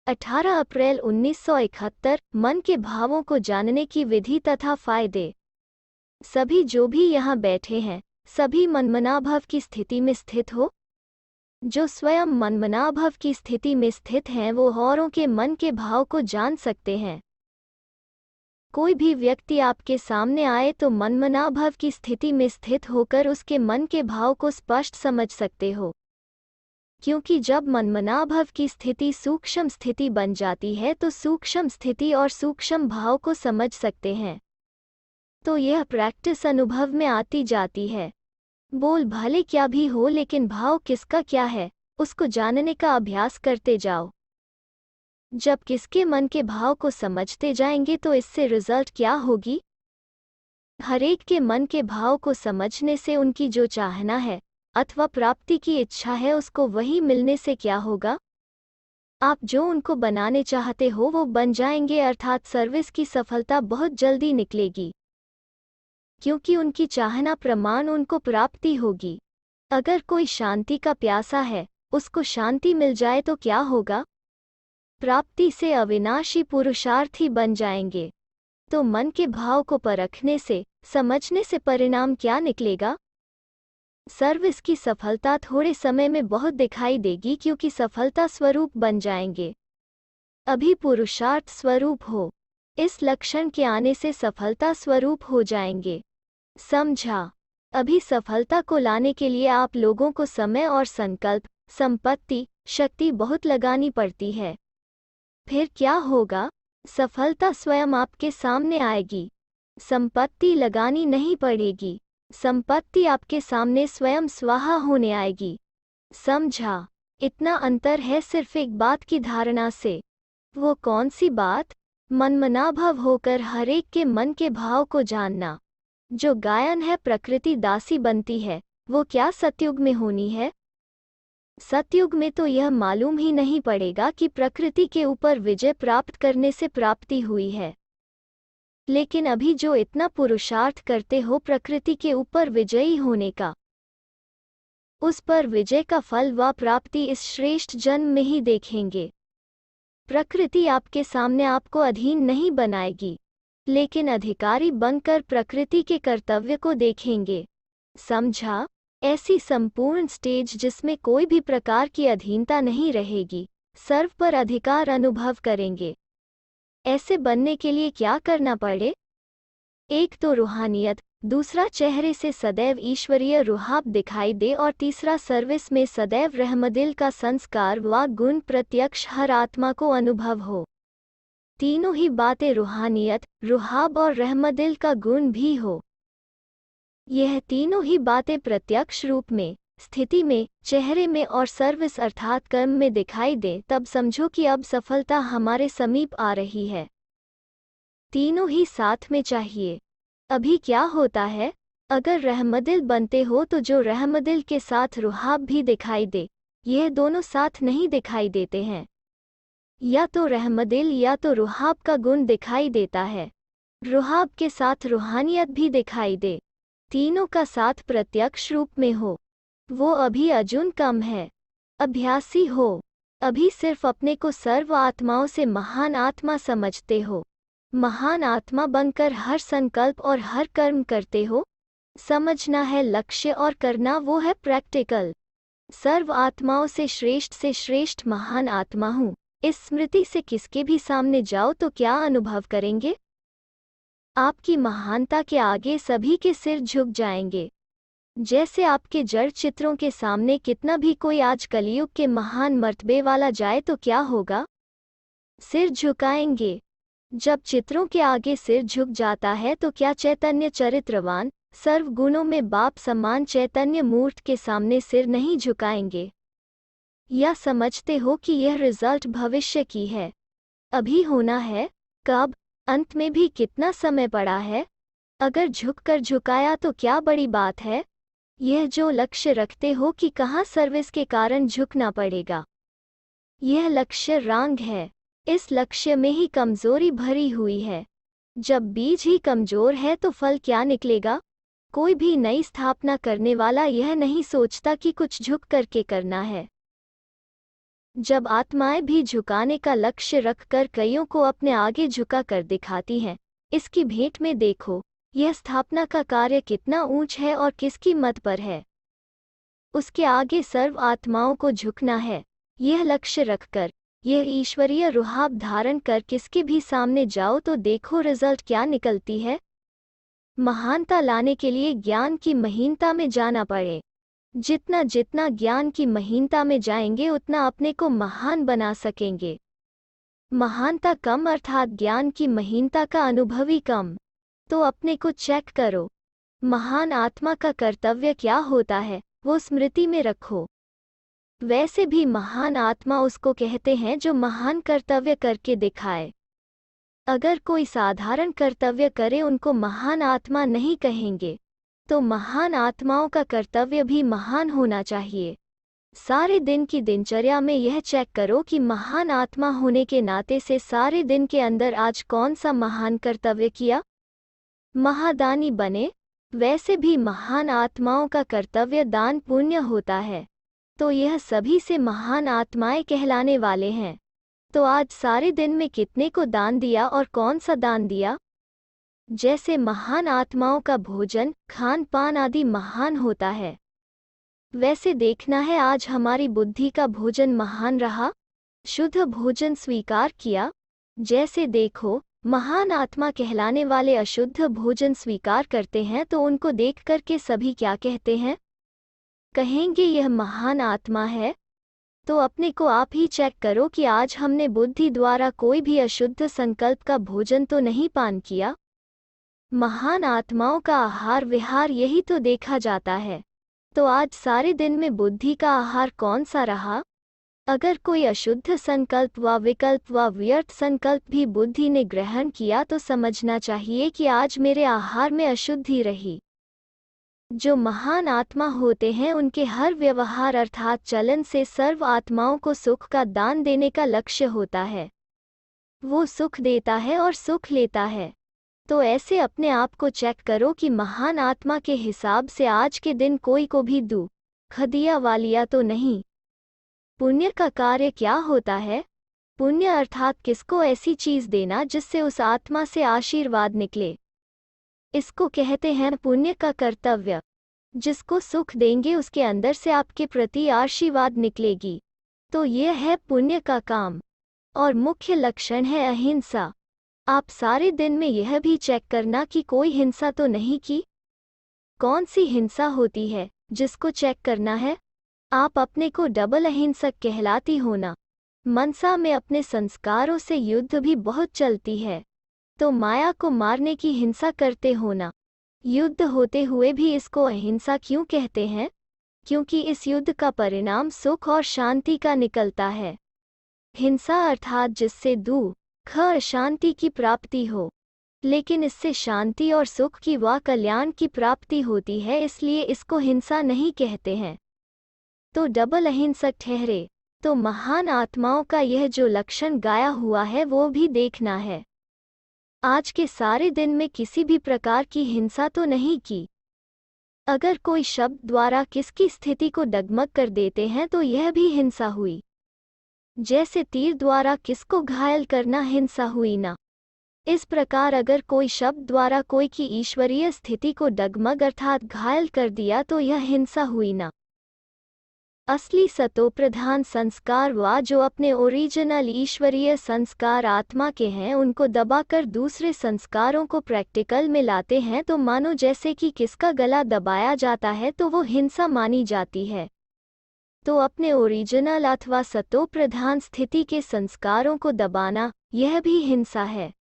18 अप्रैल 1971 मन के भावों को जानने की विधि तथा फायदे। सभी जो भी यहाँ बैठे हैं, सभी मनमनाभव की स्थिति में स्थित हो। जो स्वयं मनमनाभव की स्थिति में स्थित हैं वो औरों के मन के भाव को जान सकते हैं। कोई भी व्यक्ति आपके सामने आए तो मनमनाभव की स्थिति में स्थित होकर उसके मन के भाव को स्पष्ट समझ सकते हो, क्योंकि जब मनमनाभव की स्थिति सूक्ष्म स्थिति बन जाती है तो सूक्ष्म स्थिति और सूक्ष्म भाव को समझ सकते हैं। तो यह प्रैक्टिस अनुभव में आती जाती है। बोल भले क्या भी हो, लेकिन भाव किसका क्या है उसको जानने का अभ्यास करते जाओ। जब किसके मन के भाव को समझते जाएंगे तो इससे रिजल्ट क्या होगी? हरेक के मन के भाव को समझने से उनकी जो चाहना है अथवा प्राप्ति की इच्छा है उसको वही मिलने से क्या होगा? आप जो उनको बनाने चाहते हो वो बन जाएंगे, अर्थात सर्विस की सफलता बहुत जल्दी निकलेगी, क्योंकि उनकी चाहना प्रमाण उनको प्राप्ति होगी। अगर कोई शांति का प्यासा है, उसको शांति मिल जाए तो क्या होगा? प्राप्ति से अविनाशी पुरुषार्थी बन जाएंगे। तो मन के भाव को परखने से, समझने से परिणाम क्या निकलेगा? सर्विस की सफलता थोड़े समय में बहुत दिखाई देगी, क्योंकि सफलता स्वरूप बन जाएंगे। अभी पुरुषार्थ स्वरूप हो, इस लक्षण के आने से सफलता स्वरूप हो जाएंगे। समझा? अभी सफलता को लाने के लिए आप लोगों को समय और संकल्प, संपत्ति, शक्ति बहुत लगानी पड़ती है। फिर क्या होगा? सफलता स्वयं आपके सामने आएगी। संपत्ति लगानी नहीं पड़ेगी, संपत्ति आपके सामने स्वयं स्वाहा होने आएगी। समझा? इतना अंतर है सिर्फ एक बात की धारणा से। वो कौन सी बात? मनमनाभव होकर हरेक के मन के भाव को जानना। जो गायन है प्रकृति दासी बनती है, वो क्या सतयुग में होनी है? सतयुग में तो यह मालूम ही नहीं पड़ेगा कि प्रकृति के ऊपर विजय प्राप्त करने से प्राप्ति हुई है। लेकिन अभी जो इतना पुरुषार्थ करते हो प्रकृति के ऊपर विजयी होने का, उस पर विजय का फल व प्राप्ति इस श्रेष्ठ जन्म में ही देखेंगे। प्रकृति आपके सामने आपको अधीन नहीं बनाएगी, लेकिन अधिकारी बनकर प्रकृति के कर्तव्य को देखेंगे। समझा? ऐसी संपूर्ण स्टेज जिसमें कोई भी प्रकार की अधीनता नहीं रहेगी, सर्व पर अधिकार अनुभव करेंगे। ऐसे बनने के लिए क्या करना पड़े? एक तो रूहानियत, दूसरा चेहरे से सदैव ईश्वरीय रुहाब दिखाई दे, और तीसरा सर्विस में सदैव रहमदिल का संस्कार व गुण प्रत्यक्ष हर आत्मा को अनुभव हो। तीनों ही बातें, रूहानियत, रुहाब और रहमदिल का गुण भी हो। यह तीनों ही बातें प्रत्यक्ष रूप में, स्थिति में, चेहरे में और सर्विस अर्थात कर्म में दिखाई दे, तब समझो कि अब सफलता हमारे समीप आ रही है। तीनों ही साथ में चाहिए। अभी क्या होता है? अगर रहमदिल बनते हो तो जो रहमदिल के साथ रुहाब भी दिखाई दे, यह दोनों साथ नहीं दिखाई देते हैं। या तो रहमदिल या तो रुहाब का गुण दिखाई देता है, रुहाब के साथ रूहानियत भी दिखाई दे, तीनों का साथ प्रत्यक्ष रूप में हो, वो अभी अजुन कम है। अभ्यासी हो, अभी सिर्फ अपने को सर्व आत्माओं से महान आत्मा समझते हो, महान आत्मा बनकर हर संकल्प और हर कर्म करते हो। समझना है लक्ष्य और करना वो है प्रैक्टिकल। सर्व आत्माओं से श्रेष्ठ महान आत्मा हूँ, इस स्मृति से किसके भी सामने जाओ तो क्या अनुभव करेंगे? आपकी महानता के आगे सभी के सिर झुक जाएंगे। जैसे आपके जड़ चित्रों के सामने कितना भी कोई आज कलयुग के महान मर्तबे वाला जाए तो क्या होगा? सिर झुकाएंगे। जब चित्रों के आगे सिर झुक जाता है तो क्या चैतन्य चरित्रवान, सर्व गुणों में बाप समान चैतन्य मूर्त के सामने सिर नहीं झुकाएंगे? या समझते हो कि यह रिजल्ट भविष्य की है, अभी होना है? कब? अंत में भी कितना समय पड़ा है? अगर झुककर झुकाया तो क्या बड़ी बात है? यह जो लक्ष्य रखते हो कि कहाँ सर्विस के कारण झुकना पड़ेगा, यह लक्ष्य रांग है। इस लक्ष्य में ही कमजोरी भरी हुई है। जब बीज ही कमजोर है तो फल क्या निकलेगा? कोई भी नई स्थापना करने वाला यह नहीं सोचता कि कुछ झुक करके करना है। जब आत्माएं भी झुकाने का लक्ष्य रखकर कईयों को अपने आगे झुका कर दिखाती हैं, इसकी भेंट में देखो, यह स्थापना का कार्य कितना ऊंच है और किसकी मत पर है। उसके आगे सर्व आत्माओं को झुकना है। यह लक्ष्य रखकर, यह ईश्वरीय रुहाब धारण कर किसके भी सामने जाओ तो देखो रिजल्ट क्या निकलती है। महानता लाने के लिए ज्ञान की महीनता में जाना पड़े। जितना जितना ज्ञान की महीनता में जाएंगे उतना अपने को महान बना सकेंगे। महानता कम अर्थात ज्ञान की महीनता का अनुभवी कम। तो अपने को चेक करो, महान आत्मा का कर्तव्य क्या होता है, वो स्मृति में रखो। वैसे भी महान आत्मा उसको कहते हैं जो महान कर्तव्य करके दिखाए। अगर कोई साधारण कर्तव्य करे उनको महान आत्मा नहीं कहेंगे। तो महान आत्माओं का कर्तव्य भी महान होना चाहिए। सारे दिन की दिनचर्या में यह चेक करो कि महान आत्मा होने के नाते से सारे दिन के अंदर आज कौन सा महान कर्तव्य किया। महादानी बने। वैसे भी महान आत्माओं का कर्तव्य दान पुण्य होता है, तो यह सभी से महान आत्माएं कहलाने वाले हैं। तो आज सारे दिन में कितने को दान दिया और कौन सा दान दिया। जैसे महान आत्माओं का भोजन खान पान आदि महान होता है, वैसे देखना है आज हमारी बुद्धि का भोजन महान रहा, शुद्ध भोजन स्वीकार किया। जैसे देखो, महान आत्मा कहलाने वाले अशुद्ध भोजन स्वीकार करते हैं तो उनको देख कर के सभी क्या कहते हैं, कहेंगे यह महान आत्मा है। तो अपने को आप ही चेक करो कि आज हमने बुद्धि द्वारा कोई भी अशुद्ध संकल्प का भोजन तो नहीं पान किया। महान आत्माओं का आहार विहार यही तो देखा जाता है। तो आज सारे दिन में बुद्धि का आहार कौन सा रहा। अगर कोई अशुद्ध संकल्प व विकल्प व व्यर्थ संकल्प भी बुद्धि ने ग्रहण किया तो समझना चाहिए कि आज मेरे आहार में अशुद्धि रही। जो महान आत्मा होते हैं उनके हर व्यवहार अर्थात चलन से सर्व आत्माओं को सुख का दान देने का लक्ष्य होता है। वो सुख देता है और सुख लेता है। तो ऐसे अपने आप को चेक करो कि महान आत्मा के हिसाब से आज के दिन कोई को भी दुख दिया वालिया तो नहीं। पुण्य का कार्य क्या होता है। पुण्य अर्थात किसको ऐसी चीज देना जिससे उस आत्मा से आशीर्वाद निकले, इसको कहते हैं पुण्य का कर्तव्य। जिसको सुख देंगे उसके अंदर से आपके प्रति आशीर्वाद निकलेगी। तो यह है पुण्य का काम। और मुख्य लक्षण है अहिंसा। आप सारे दिन में यह भी चेक करना कि कोई हिंसा तो नहीं की। कौन सी हिंसा होती है जिसको चेक करना है। आप अपने को डबल अहिंसक कहलाती हो ना। मनसा में अपने संस्कारों से युद्ध भी बहुत चलती है, तो माया को मारने की हिंसा करते हो ना। युद्ध होते हुए भी इसको अहिंसा क्यों कहते हैं, क्योंकि इस युद्ध का परिणाम सुख और शांति का निकलता है। हिंसा अर्थात जिससे दुख अशांति की प्राप्ति हो, लेकिन इससे शांति और सुख की व कल्याण की प्राप्ति होती है, इसलिए इसको हिंसा नहीं कहते हैं। तो डबल अहिंसक ठहरे। तो महान आत्माओं का यह जो लक्षण गाया हुआ है वो भी देखना है। आज के सारे दिन में किसी भी प्रकार की हिंसा तो नहीं की। अगर कोई शब्द द्वारा किसकी स्थिति को डगमग कर देते हैं तो यह भी हिंसा हुई। जैसे तीर द्वारा किसको घायल करना हिंसा हुई ना। इस प्रकार अगर कोई शब्द द्वारा कोई की ईश्वरीय स्थिति को डगमग अर्थात घायल कर दिया तो यह हिंसा हुई ना। असली सतोप्रधान संस्कार व जो अपने ओरिजिनल ईश्वरीय संस्कार आत्मा के हैं उनको दबाकर दूसरे संस्कारों को प्रैक्टिकल में लाते हैं, तो मानो जैसे कि किसका गला दबाया जाता है तो वो हिंसा मानी जाती है। तो अपने ओरिजिनल अथवा सतोप्रधान स्थिति के संस्कारों को दबाना यह भी हिंसा है।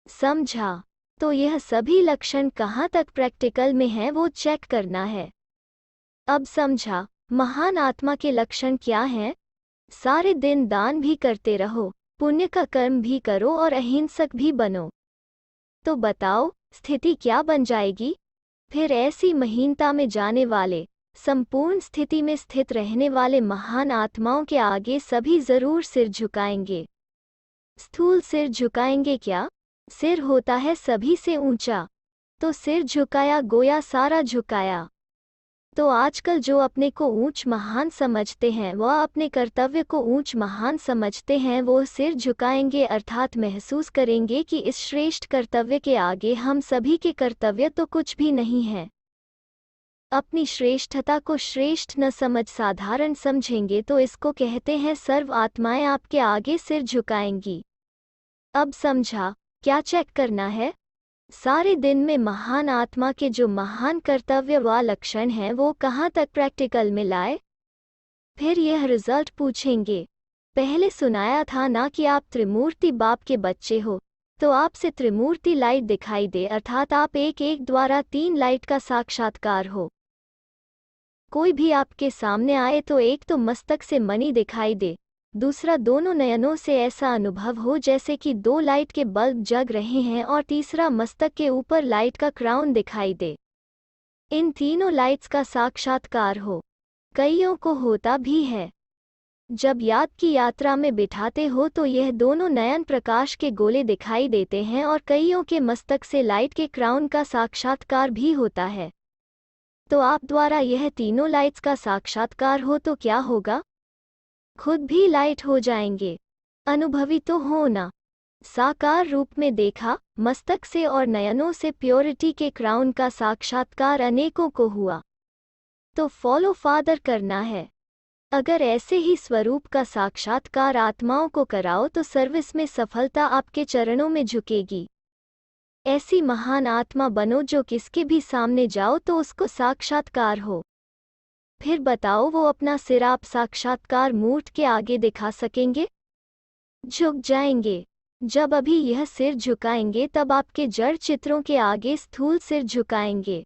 समझा। तो यह सभी लक्षण कहाँ तक प्रैक्टिकल में हैं वो चेक करना है। अब समझा महान आत्मा के लक्षण क्या हैं। सारे दिन दान भी करते रहो, पुण्य का कर्म भी करो और अहिंसक भी बनो। तो बताओ स्थिति क्या बन जाएगी। फिर ऐसी महीनता में जाने वाले, संपूर्ण स्थिति में स्थित रहने वाले महान आत्माओं के आगे सभी जरूर सिर झुकाएंगे। स्थूल सिर झुकाएंगे क्या। सिर होता है सभी से ऊंचा, तो सिर झुकाया गोया सारा झुकाया। तो आजकल जो अपने को ऊंच महान समझते हैं वह अपने कर्तव्य को ऊंच महान समझते हैं, वो सिर झुकाएंगे अर्थात महसूस करेंगे कि इस श्रेष्ठ कर्तव्य के आगे हम सभी के कर्तव्य तो कुछ भी नहीं है। अपनी श्रेष्ठता को श्रेष्ठ न समझ साधारण समझेंगे तो इसको कहते हैं सर्व आत्माएं आपके आगे सिर झुकाएंगी। अब समझा क्या चेक करना है? सारे दिन में महान आत्मा के जो महान कर्तव्य व लक्षण हैं वो कहाँ तक प्रैक्टिकल में लाए? फिर यह रिजल्ट पूछेंगे। पहले सुनाया था ना कि आप त्रिमूर्ति बाप के बच्चे हो, तो आपसे त्रिमूर्ति लाइट दिखाई दे अर्थात आप एक एक द्वारा 3 लाइट का साक्षात्कार हो। कोई भी आपके सामने आए तो एक तो मस्तक से मणि दिखाई दे, दूसरा दोनों नयनों से ऐसा अनुभव हो जैसे कि 2 लाइट के बल्ब जग रहे हैं, और तीसरा मस्तक के ऊपर लाइट का क्राउन दिखाई दे। इन तीनों लाइट्स का साक्षात्कार हो। कईयों को होता भी है। जब याद की यात्रा में बिठाते हो तो यह दोनों नयन प्रकाश के गोले दिखाई देते हैं और कईयों के मस्तक से लाइट के क्राउन का साक्षात्कार भी होता है। तो आप द्वारा यह तीनों लाइट्स का साक्षात्कार हो तो क्या होगा? खुद भी लाइट हो जाएंगे। अनुभवी तो हो ना। साकार रूप में देखा, मस्तक से और नयनों से प्योरिटी के क्राउन का साक्षात्कार अनेकों को हुआ। तो फॉलो फादर करना है। अगर ऐसे ही स्वरूप का साक्षात्कार आत्माओं को कराओ तो सर्विस में सफलता आपके चरणों में झुकेगी। ऐसी महान आत्मा बनो जो किसके भी सामने जाओ तो उसको साक्षात्कार हो। फिर बताओ वो अपना सिर आप साक्षात्कार मूर्त के आगे दिखा सकेंगे? झुक जाएंगे। जब अभी यह सिर झुकाएंगे तब आपके जड़ चित्रों के आगे स्थूल सिर झुकाएंगे।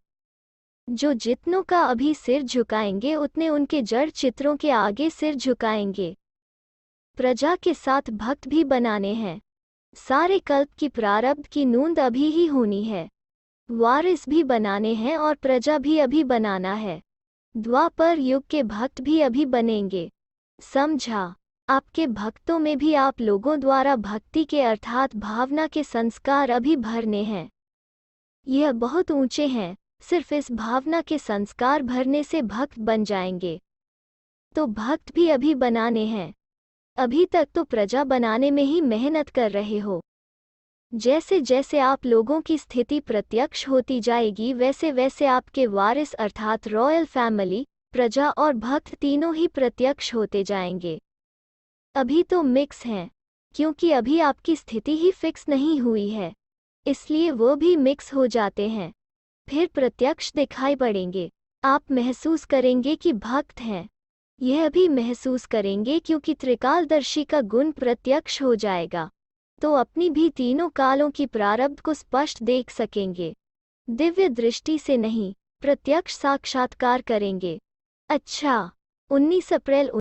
जो जितनों का अभी सिर झुकाएंगे उतने उनके जड़ चित्रों के आगे सिर झुकाएंगे। प्रजा के साथ भक्त भी बनाने हैं। सारे कल्प की प्रारब्ध की नूंद अभी ही होनी है। वारिस भी बनाने हैं और प्रजा भी अभी बनाना है। द्वापर युग के भक्त भी अभी बनेंगे। समझा? आपके भक्तों में भी आप लोगों द्वारा भक्ति के अर्थात भावना के संस्कार अभी भरने हैं। यह बहुत ऊंचे हैं। सिर्फ इस भावना के संस्कार भरने से भक्त बन जाएंगे। तो भक्त भी अभी बनाने हैं। अभी तक तो प्रजा बनाने में ही मेहनत कर रहे हो। जैसे जैसे आप लोगों की स्थिति प्रत्यक्ष होती जाएगी वैसे वैसे आपके वारिस अर्थात रॉयल फैमिली, प्रजा और भक्त तीनों ही प्रत्यक्ष होते जाएंगे। अभी तो मिक्स हैं, क्योंकि अभी आपकी स्थिति ही फिक्स नहीं हुई है, इसलिए वो भी मिक्स हो जाते हैं। फिर प्रत्यक्ष दिखाई पड़ेंगे। आप महसूस करेंगे कि भक्त हैं। यह भी महसूस करेंगे क्योंकि त्रिकालदर्शी का गुण प्रत्यक्ष हो जाएगा, तो अपनी भी तीनों कालों की प्रारब्ध को स्पष्ट देख सकेंगे। दिव्य दृष्टि से नहीं, प्रत्यक्ष साक्षात्कार करेंगे। अच्छा, 19 अप्रैल